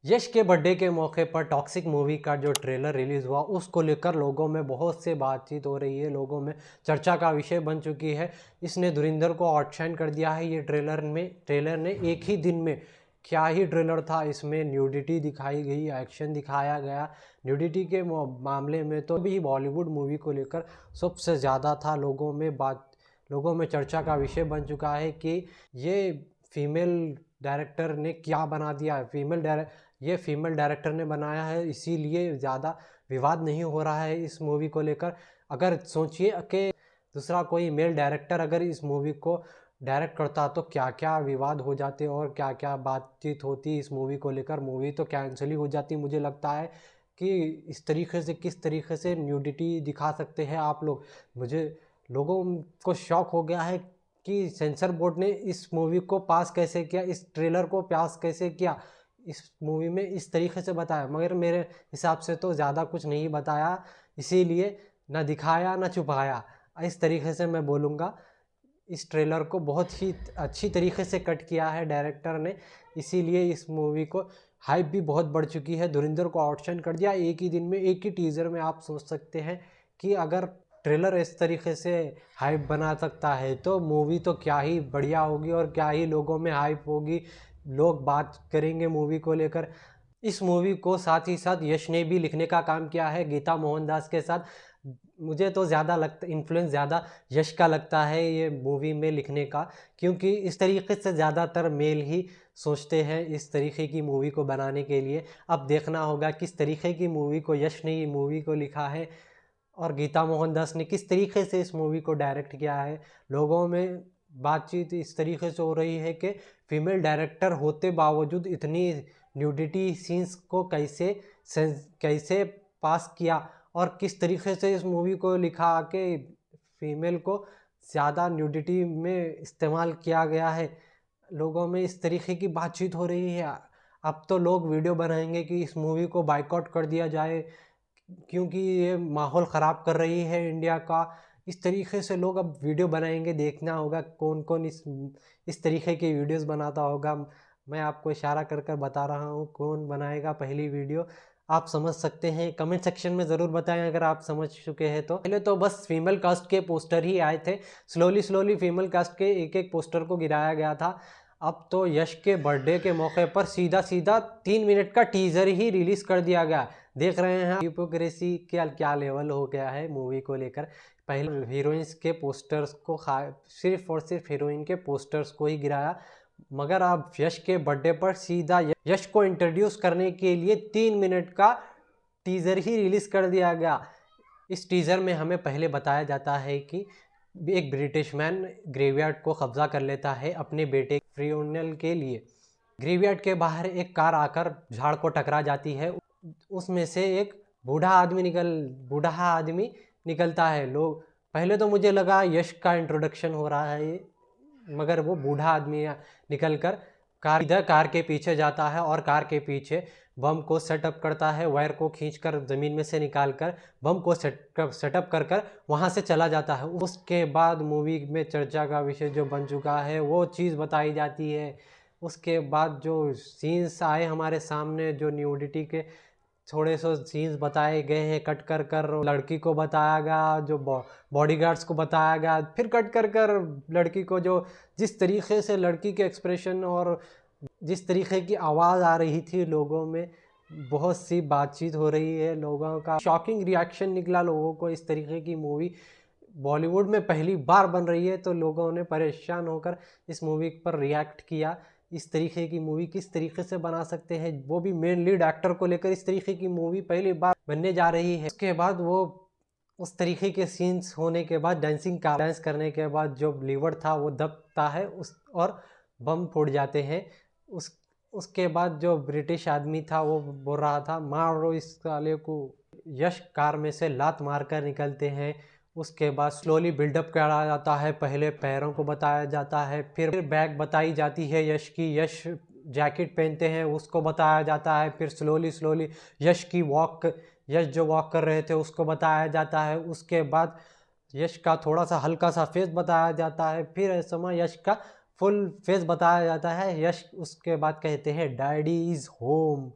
यश के बर्थडे के मौके पर टॉक्सिक मूवी का जो ट्रेलर रिलीज़ हुआ उसको लेकर लोगों में बहुत से बातचीत हो रही है, लोगों में चर्चा का विषय बन चुकी है। इसने धुरिंदर को आउटशाइन कर दिया है। ये ट्रेलर ने एक ही दिन में क्या ही ट्रेलर था। इसमें न्यूडिटी दिखाई गई, एक्शन दिखाया गया। न्यूडिटी के मामले में तो भी बॉलीवुड मूवी को लेकर सबसे ज़्यादा था, लोगों में चर्चा का विषय बन चुका है कि ये फीमेल डायरेक्टर ने क्या बना दिया है। ये फीमेल डायरेक्टर ने बनाया है, इसीलिए ज़्यादा विवाद नहीं हो रहा है इस मूवी को लेकर। अगर सोचिए कि दूसरा कोई मेल डायरेक्टर अगर इस मूवी को डायरेक्ट करता तो क्या क्या विवाद हो जाते और क्या क्या बातचीत होती इस मूवी को लेकर। मूवी तो कैंसिल ही हो जाती। मुझे लगता है कि इस तरीके से किस तरीके से न्यूडिटी दिखा सकते हैं आप लोग। मुझे लोगों को शौक हो गया है कि सेंसर बोर्ड ने इस मूवी को पास कैसे किया, इस ट्रेलर को पास कैसे किया। इस मूवी में इस तरीके से बताया, मगर मेरे हिसाब से तो ज़्यादा कुछ नहीं बताया, इसीलिए ना दिखाया ना छुपाया, इस तरीके से मैं बोलूँगा। इस ट्रेलर को बहुत ही अच्छी तरीके से कट किया है डायरेक्टर ने, इसीलिए इस मूवी को हाइप भी बहुत बढ़ चुकी है। धुरिंदर को आउटशाइन कर दिया एक ही दिन में, एक ही टीज़र में। आप सोच सकते हैं कि अगर ट्रेलर इस तरीके से हाइप बना सकता है तो मूवी तो क्या ही बढ़िया होगी और क्या ही लोगों में हाइप होगी, लोग बात करेंगे मूवी को लेकर। इस मूवी को साथ ही साथ यश ने भी लिखने का काम किया है गीता मोहनदास के साथ। मुझे तो ज़्यादा लगता इन्फ्लुएंस ज़्यादा यश का लगता है ये मूवी में लिखने का, क्योंकि इस तरीके से ज़्यादातर मेल ही सोचते हैं इस तरीके की मूवी को बनाने के लिए। अब देखना होगा किस तरीके की मूवी को यश ने ये मूवी को लिखा है और गीता मोहनदास ने किस तरीके से इस मूवी को डायरेक्ट किया है। लोगों में बातचीत इस तरीके से हो रही है कि फीमेल डायरेक्टर होते बावजूद इतनी न्यूडिटी सीन्स को कैसे पास किया और किस तरीके से इस मूवी को लिखा कि फीमेल को ज़्यादा न्यूडिटी में इस्तेमाल किया गया है। लोगों में इस तरीके की बातचीत हो रही है। अब तो लोग वीडियो बनाएंगे कि इस मूवी को बायकॉट कर दिया जाए, क्योंकि ये माहौल ख़राब कर रही है इंडिया का। इस तरीके से लोग अब वीडियो बनाएंगे, देखना होगा कौन कौन इस तरीके की वीडियोस बनाता होगा। मैं आपको इशारा कर कर बता रहा हूँ कौन बनाएगा पहली वीडियो। आप समझ सकते हैं, कमेंट सेक्शन में ज़रूर बताएं अगर आप समझ चुके हैं तो। पहले तो बस फीमेल कास्ट के पोस्टर ही आए थे, स्लोली स्लोली फीमेल कास्ट के एक एक पोस्टर को गिराया गया था। अब तो यश के बर्थडे के मौके पर सीधा सीधा 3 मिनट का टीज़र ही रिलीज़ कर दिया गया। देख रहे हैं हिपोक्रेसी क्या क्या लेवल हो गया है मूवी को लेकर। पहले हीरोइंस के पोस्टर्स को सिर्फ और सिर्फ हीरोइन के पोस्टर्स को ही गिराया, मगर अब यश के बर्थडे पर सीधा यश को इंट्रोड्यूस करने के लिए 3 मिनट का टीज़र ही रिलीज़ कर दिया गया। इस टीज़र में हमें पहले बताया जाता है कि एक ब्रिटिश मैन ग्रेवयार्ड को कब्जा कर लेता है अपने बेटे फ्रियोनल के लिए। ग्रेवयार्ड के बाहर एक कार आकर झाड़ को टकरा जाती है। उसमें से एक बूढ़ा आदमी निकलता है। लोग पहले तो मुझे लगा यश का इंट्रोडक्शन हो रहा है, मगर वो बूढ़ा आदमी निकल कर कार के पीछे जाता है और कार के पीछे बम को सेटअप करता है। वायर को खींचकर ज़मीन में से निकाल कर बम को सेटअप कर कर वहाँ से चला जाता है। उसके बाद मूवी में चर्चा का विषय जो बन चुका है वो चीज़ बताई जाती है। उसके बाद जो सीन्स आए हमारे सामने, जो न्यूडिटी के थोड़े से सीन्स बताए गए हैं, कट कर कर लड़की को बताया गया, जो बॉडीगार्ड्स को बताया गया, फिर कट कर कर लड़की को, जो जिस तरीके से लड़की के एक्सप्रेशन और जिस तरीके की आवाज़ आ रही थी लोगों में, बहुत सी बातचीत हो रही है। लोगों का शॉकिंग रिएक्शन निकला लोगों को। इस तरीके की मूवी बॉलीवुड में पहली बार बन रही है तो लोगों ने परेशान होकर इस मूवी पर रिएक्ट किया। इस तरीके की मूवी किस तरीके से बना सकते हैं, वो भी मेन लीड एक्टर को लेकर। इस तरीके की मूवी पहली बार बनने जा रही है। उसके बाद वो उस तरीके के सीन्स होने के बाद डांस करने के बाद जो लीवर था वो दबता है और बम फूट जाते हैं। उसके बाद जो ब्रिटिश आदमी था वो बोल रहा था मारो इस साले को। यश कार में से लात मारकर निकलते हैं। उसके बाद स्लोली बिल्डअप करा जाता है, पहले पैरों को बताया जाता है, फिर बैग बताई जाती है यश की। यश जैकेट पहनते हैं उसको बताया जाता है, फिर स्लोली यश जो वॉक कर रहे थे उसको बताया जाता है। उसके बाद यश का थोड़ा सा हल्का सा फेस बताया जाता है, फिर इस समय यश का फुल फेस बताया जाता है। यश उसके बाद कहते हैं डैडी इज़ होम।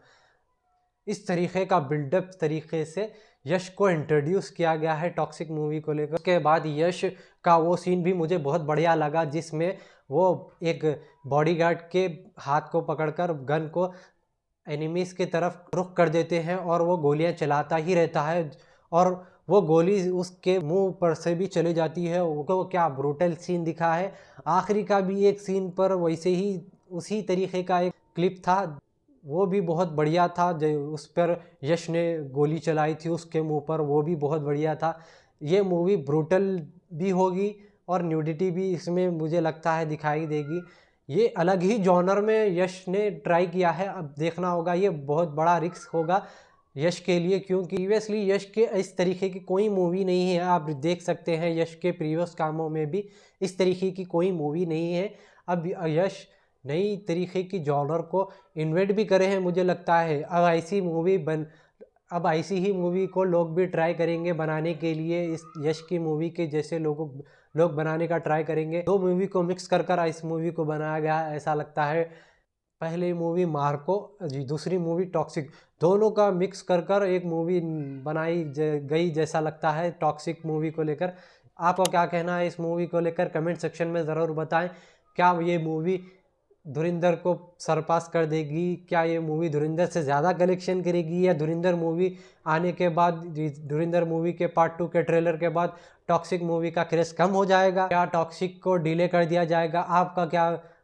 इस तरीके का बिल्डअप तरीके से यश को इंट्रोड्यूस किया गया है टॉक्सिक मूवी को लेकर। उसके बाद यश का वो सीन भी मुझे बहुत बढ़िया लगा जिसमें वो एक बॉडीगार्ड के हाथ को पकड़कर गन को एनिमीज की तरफ रुख कर देते हैं और वो गोलियां चलाता ही रहता है और वो गोली उसके मुंह पर से भी चली जाती है। वो क्या ब्रूटल सीन दिखा है। आखिरी का भी एक सीन पर वैसे ही उसी तरीके का एक क्लिप था, वो भी बहुत बढ़िया था। जो उस पर यश ने गोली चलाई थी उसके मुंह पर, वो भी बहुत बढ़िया था। ये मूवी ब्रूटल भी होगी और न्यूडिटी भी इसमें मुझे लगता है दिखाई देगी। ये अलग ही जॉनर में यश ने ट्राई किया है, अब देखना होगा। ये बहुत बड़ा रिस्क होगा यश के लिए, क्योंकि प्रीवियसली यश के इस तरीके की कोई मूवी नहीं है। आप देख सकते हैं यश के प्रीवियस कामों में भी इस तरीके की कोई मूवी नहीं है। अब यश नई तरीके की जॉनर को इन्वेंट भी करे हैं मुझे लगता है। अब ऐसी ही मूवी को लोग भी ट्राई करेंगे बनाने के लिए, इस यश की मूवी के जैसे लोग बनाने का ट्राई करेंगे। दो मूवी को मिक्स कर कर इस मूवी को बनाया गया ऐसा लगता है। पहली मूवी मार्को जी, दूसरी मूवी टॉक्सिक, दोनों का मिक्स कर कर एक मूवी बनाई गई जैसा लगता है टॉक्सिक मूवी को लेकर। आपको क्या कहना है इस मूवी को लेकर, कमेंट सेक्शन में ज़रूर बताएं। क्या ये मूवी धुरंधर को सरपास कर देगी? क्या ये मूवी धुरंधर से ज़्यादा कलेक्शन करेगी, या धुरंधर मूवी आने के बाद, धुरंधर मूवी के पार्ट 2 के ट्रेलर के बाद टॉक्सिक मूवी का क्रेज कम हो जाएगा? क्या टॉक्सिक को डिले कर दिया जाएगा?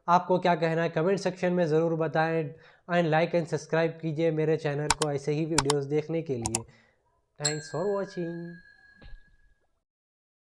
आपको क्या कहना है कमेंट सेक्शन में ज़रूर बताएं। एंड लाइक एंड सब्सक्राइब कीजिए मेरे चैनल को ऐसे ही वीडियोस देखने के लिए। Thanks for watching.